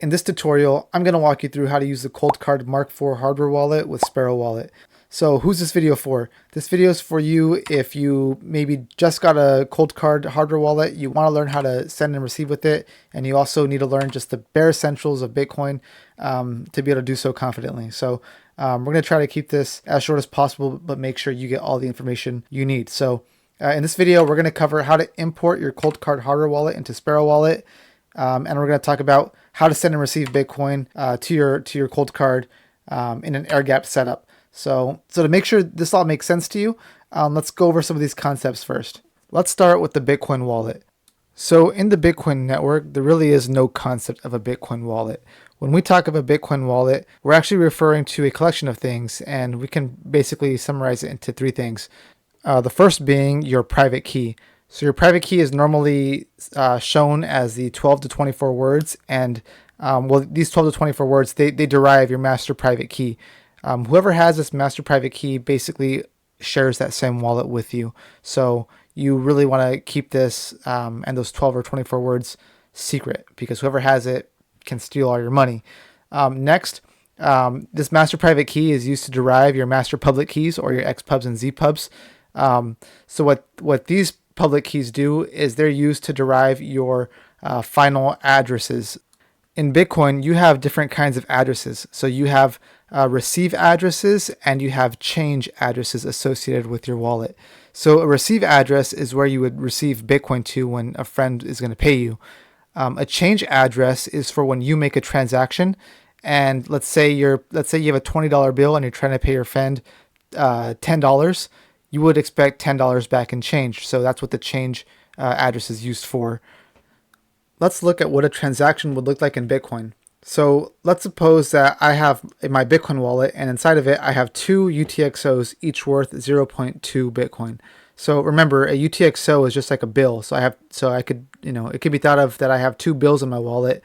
In this tutorial, I'm going to walk you through how to use the Coldcard MK4 hardware wallet with Sparrow Wallet. So who's this video for? This video is for you if you maybe just got a Coldcard hardware wallet, you want to learn how to send and receive with it, and you also need to learn just the bare essentials of Bitcoin to be able to do so confidently. So we're going to try to keep this as short as possible, but make sure you get all the information you need. So in this video, we're going to cover how to import your Coldcard hardware wallet into Sparrow Wallet. And we're going to talk about how to send and receive Bitcoin to your Coldcard in an air-gapped setup. So to make sure this all makes sense to you, let's go over some of these concepts first. Let's start with the Bitcoin wallet. So in the Bitcoin network, there really is no concept of a Bitcoin wallet. When we talk of a Bitcoin wallet, we're actually referring to a collection of things, and we can basically summarize it into three things. The first being your private key. So your private key is normally shown as the 12 to 24 words, and these 12 to 24 words, they derive your master private key. Whoever has this master private key basically shares that same wallet with you. So you really want to keep this and those 12 or 24 words secret, because whoever has it can steal all your money. Next, this master private key is used to derive your master public keys, or your XPubs and ZPubs. So what these public keys do is they're used to derive your final addresses. In Bitcoin, you have different kinds of addresses. So you have receive addresses and you have change addresses associated with your wallet. So a receive address is where you would receive Bitcoin to when a friend is going to pay you. A change address is for when you make a transaction, and let's say you have a $20 bill and you're trying to pay your friend $10. You would expect $10 back in change. So that's what the change address is used for. Let's look at what a transaction would look like in Bitcoin. So let's suppose that I have in my Bitcoin wallet, and inside of it, I have two UTXOs, each worth 0.2 Bitcoin. So remember, a UTXO is just like a bill. It could be thought of that I have two bills in my wallet,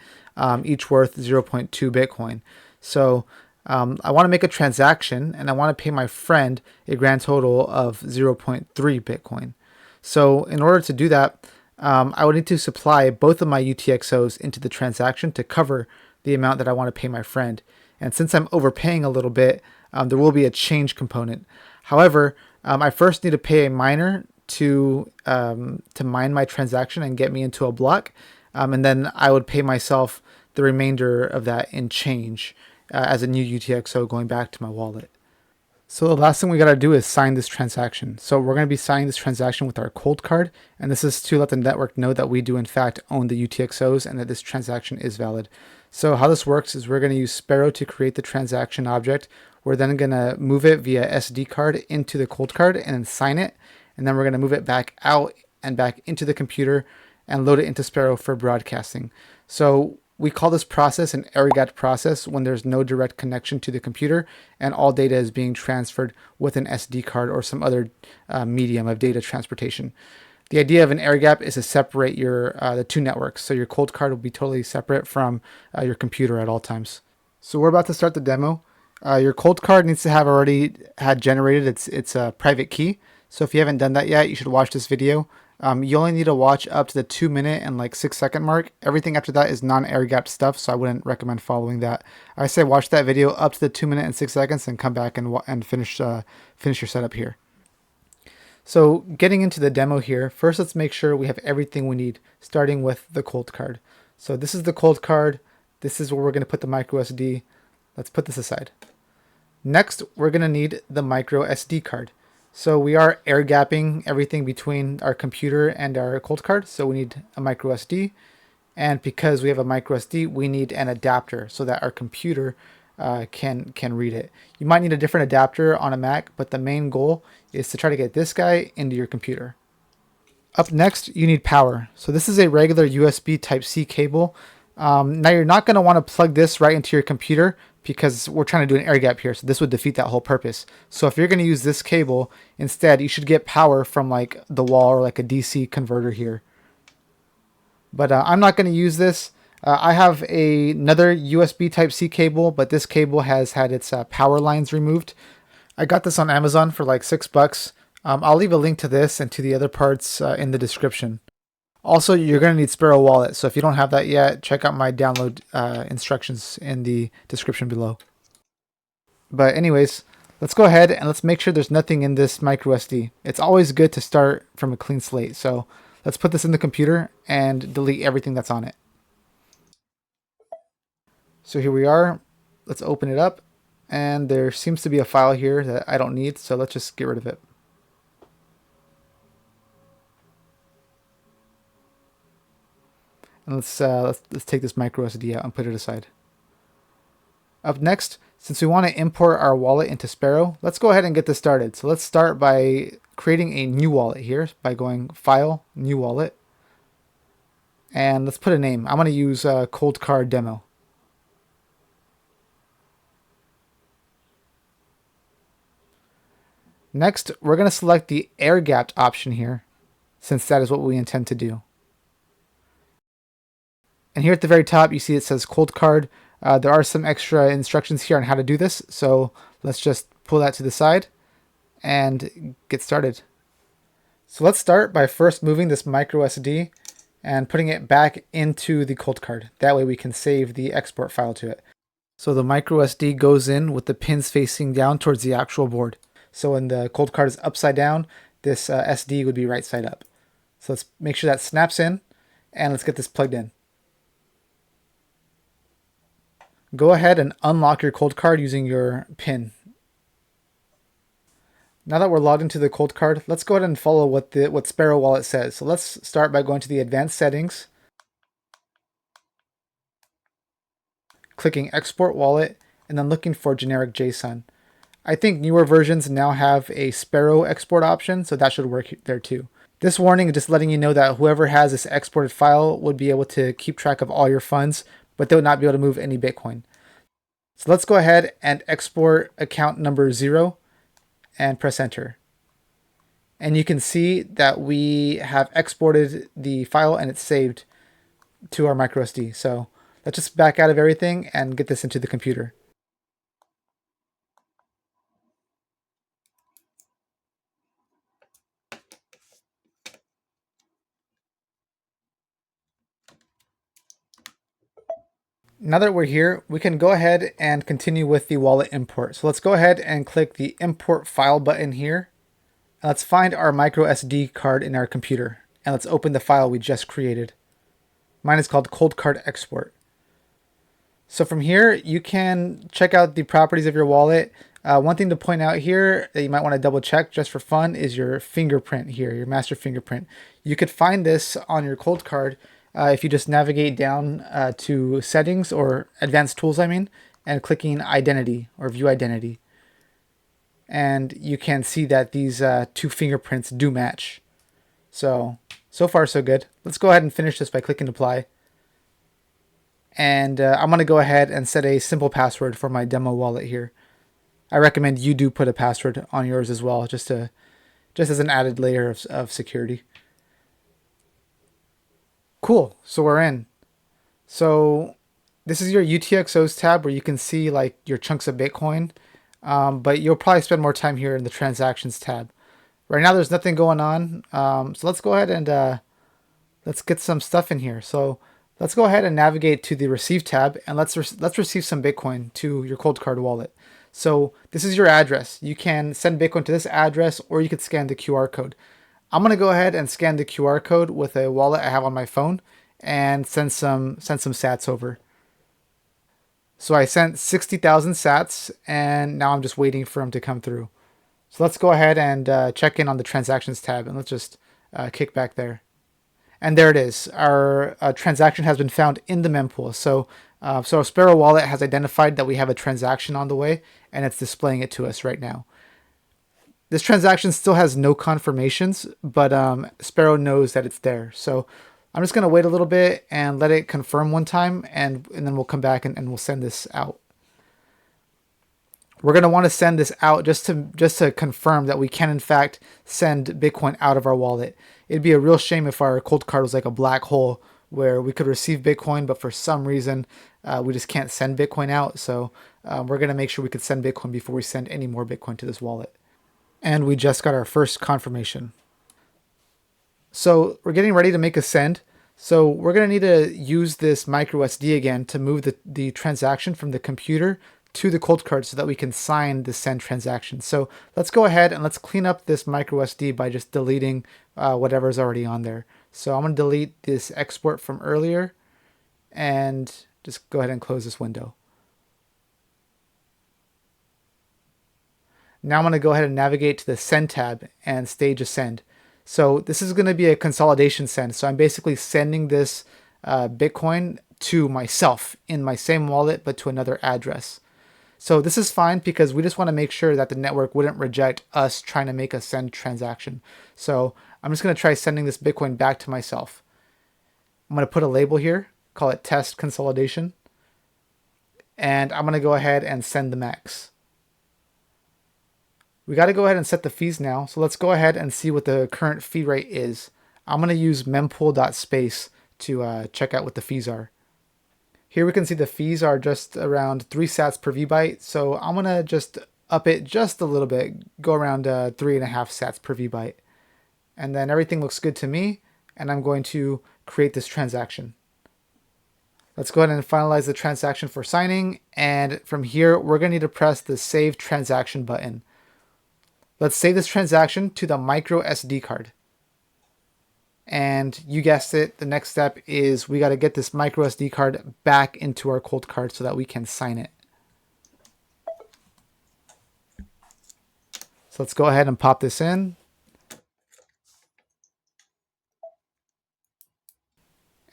each worth 0.2 Bitcoin. So I want to make a transaction, and I want to pay my friend a grand total of 0.3 Bitcoin. So in order to do that, I would need to supply both of my UTXOs into the transaction to cover the amount that I want to pay my friend. And since I'm overpaying a little bit, there will be a change component. However, I first need to pay a miner to mine my transaction and get me into a block, and then I would pay myself the remainder of that in change as a new UTXO going back to my wallet. So the last thing we got to do is sign this transaction. So we're going to be signing this transaction with our Coldcard, and this is to let the network know that we do in fact own the UTXOs and that this transaction is valid. So how this works is we're going to use Sparrow to create the transaction object. We're then going to move it via SD card into the Coldcard and then sign it, and then we're going to move it back out and back into the computer and load it into Sparrow for broadcasting. So we call this process an air-gapped process when there's no direct connection to the computer and all data is being transferred with an SD card or some other medium of data transportation. The idea of an air gap is to separate the two networks. So your Coldcard will be totally separate from your computer at all times. So we're about to start the demo. Your Coldcard needs to have already had generated its private key. So if you haven't done that yet, you should watch this video. You only need to watch up to the 2-minute and 6-second mark. Everything after that is non-air-gapped stuff, so I wouldn't recommend following that. I say watch that video up to the 2-minute and 6 seconds and come back and finish your setup here. So getting into the demo here, first let's make sure we have everything we need, starting with the Coldcard. So this is the Coldcard. This is where we're going to put the micro SD. Let's put this aside. Next, we're going to need the micro SD card. So we are air gapping everything between our computer and our Coldcard, so we need a micro SD. And because we have a micro SD, we need an adapter so that our computer can read it. You might need a different adapter on a Mac, but the main goal is to try to get this guy into your computer. Up next, you need power. So this is a regular USB Type-C cable. Now you're not going to want to plug this right into your computer because we're trying to do an air gap here, so this would defeat that whole purpose. So if you're going to use this cable instead, you should get power from the wall or a DC converter here. But I'm not going to use this. I have another USB Type-C cable, but this cable has had its power lines removed. I got this on Amazon for $6. I'll leave a link to this and to the other parts in the description. Also, you're going to need Sparrow Wallet, so if you don't have that yet, check out my download instructions in the description below. But anyways, let's go ahead and let's make sure there's nothing in this micro SD. It's always good to start from a clean slate, so let's put this in the computer and delete everything that's on it. So here we are. Let's open it up, and there seems to be a file here that I don't need, so let's just get rid of it. And let's take this micro SD out and put it aside. Up next, since we want to import our wallet into Sparrow, let's go ahead and get this started. So let's start by creating a new wallet here by going File, New Wallet. And let's put a name. I'm going to use Coldcard Demo. Next, we're going to select the air-gapped option here, since that is what we intend to do. And here at the very top, you see it says Coldcard. There are some extra instructions here on how to do this, so let's just pull that to the side and get started. So let's start by first moving this micro SD and putting it back into the Coldcard. That way we can save the export file to it. So the micro SD goes in with the pins facing down towards the actual board. So when the Coldcard is upside down, this SD would be right side up. So let's make sure that snaps in, and let's get this plugged in. Go ahead and unlock your Coldcard using your PIN. Now that we're logged into the Coldcard, let's go ahead and follow what Sparrow Wallet says. So let's start by going to the Advanced Settings, clicking Export Wallet, and then looking for Generic JSON. I think newer versions now have a Sparrow export option, so that should work there too. This warning is just letting you know that whoever has this exported file would be able to keep track of all your funds, but they would not be able to move any Bitcoin. So let's go ahead and export account number 0 and press enter. And you can see that we have exported the file and it's saved to our microSD. So let's just back out of everything and get this into the computer. Now that we're here, we can go ahead and continue with the wallet import. So let's go ahead and click the import file button here. And let's find our micro SD card in our computer. And let's open the file we just created. Mine is called Coldcard Export. So from here, you can check out the properties of your wallet. One thing to point out here that you might want to double check just for fun is your fingerprint here, your master fingerprint. You could find this on your Coldcard if you just navigate down to Settings or Advanced Tools, and clicking Identity or View Identity. And you can see that these two fingerprints do match. So far so good. Let's go ahead and finish this by clicking Apply. And I'm going to go ahead and set a simple password for my demo wallet here. I recommend you do put a password on yours as well, just as an added layer of security. Cool, so we're in. So this is your UTXOs tab where you can see like your chunks of Bitcoin, but you'll probably spend more time here in the transactions tab. Right now there's nothing going on, so let's go ahead and let's get some stuff in here. So let's go ahead and navigate to the Receive tab, and let's receive some Bitcoin to your Coldcard wallet. So this is your address. You can send Bitcoin to this address, or you could scan the QR code. I'm going to go ahead and scan the QR code with a wallet I have on my phone and send some sats over. So I sent 60,000 sats, and now I'm just waiting for them to come through. So let's go ahead and check in on the Transactions tab, and let's just kick back there. And there it is. Our transaction has been found in the mempool. So Sparrow Wallet has identified that we have a transaction on the way, and it's displaying it to us right now. This transaction still has no confirmations, but Sparrow knows that it's there. So I'm just going to wait a little bit and let it confirm one time, and then we'll come back and we'll send this out. We're going to want to send this out just to confirm that we can in fact send Bitcoin out of our wallet. It'd be a real shame if our Coldcard was like a black hole where we could receive Bitcoin, but for some reason we just can't send Bitcoin out. So we're going to make sure we could send Bitcoin before we send any more Bitcoin to this wallet. And we just got our first confirmation. So we're getting ready to make a send. So we're going to need to use this micro SD again to move the transaction from the computer to the cold card so that we can sign the send transaction. So let's go ahead and let's clean up this micro SD by just deleting whatever's already on there. So I'm going to delete this export from earlier and just go ahead and close this window. Now I'm going to go ahead and navigate to the send tab and stage a send. So this is going to be a consolidation send. So I'm basically sending this Bitcoin to myself in my same wallet, but to another address. So this is fine because we just want to make sure that the network wouldn't reject us trying to make a send transaction. So I'm just going to try sending this Bitcoin back to myself. I'm going to put a label here, call it test consolidation. And I'm going to go ahead and send the max. We got to go ahead and set the fees now. So let's go ahead and see what the current fee rate is. I'm going to use mempool.space to check out what the fees are. Here we can see the fees are just around 3 sats per VByte. So I'm going to just up it just a little bit, go around 3.5 sats per VByte. And then everything looks good to me. And I'm going to create this transaction. Let's go ahead and finalize the transaction for signing. And from here, we're going to need to press the Save Transaction button. Let's save this transaction to the micro SD card. And you guessed it, the next step is we got to get this micro SD card back into our cold card so that we can sign it. So let's go ahead and pop this in.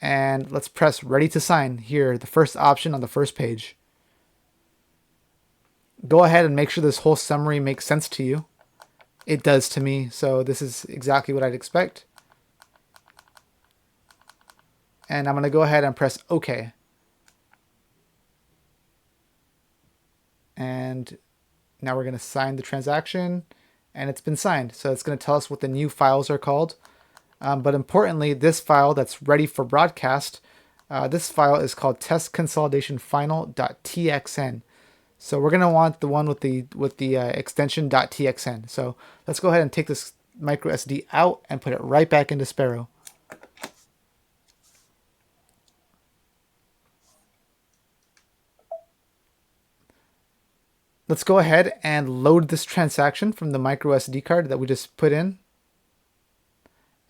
And let's press ready to sign here, the first option on the first page. Go ahead and make sure this whole summary makes sense to you. It does to me, so this is exactly what I'd expect. And I'm going to go ahead and press OK. And now we're going to sign the transaction, and it's been signed. So it's going to tell us what the new files are called. But importantly, this file that's ready for broadcast, this file is called testconsolidationfinal.txn. So we're going to want the one with the extension .txn. So let's go ahead and take this micro SD out and put it right back into Sparrow. Let's go ahead and load this transaction from the micro SD card that we just put in.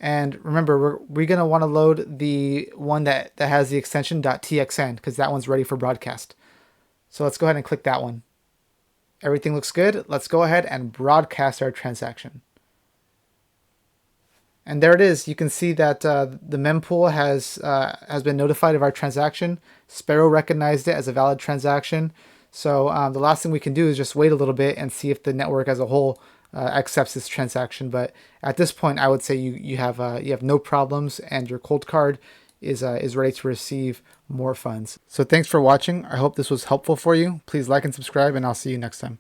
And remember, we're going to want to load the one that has the extension .txn because that one's ready for broadcast. So let's go ahead and click that one. Everything looks good. Let's go ahead and broadcast our transaction. And there it is. You can see that the mempool has been notified of our transaction. Sparrow recognized it as a valid transaction. So the last thing we can do is just wait a little bit and see if the network as a whole accepts this transaction. But at this point, I would say you have no problems, and your cold card is ready to receive more funds. So thanks for watching. I hope this was helpful for you. Please like and subscribe, and I'll see you next time.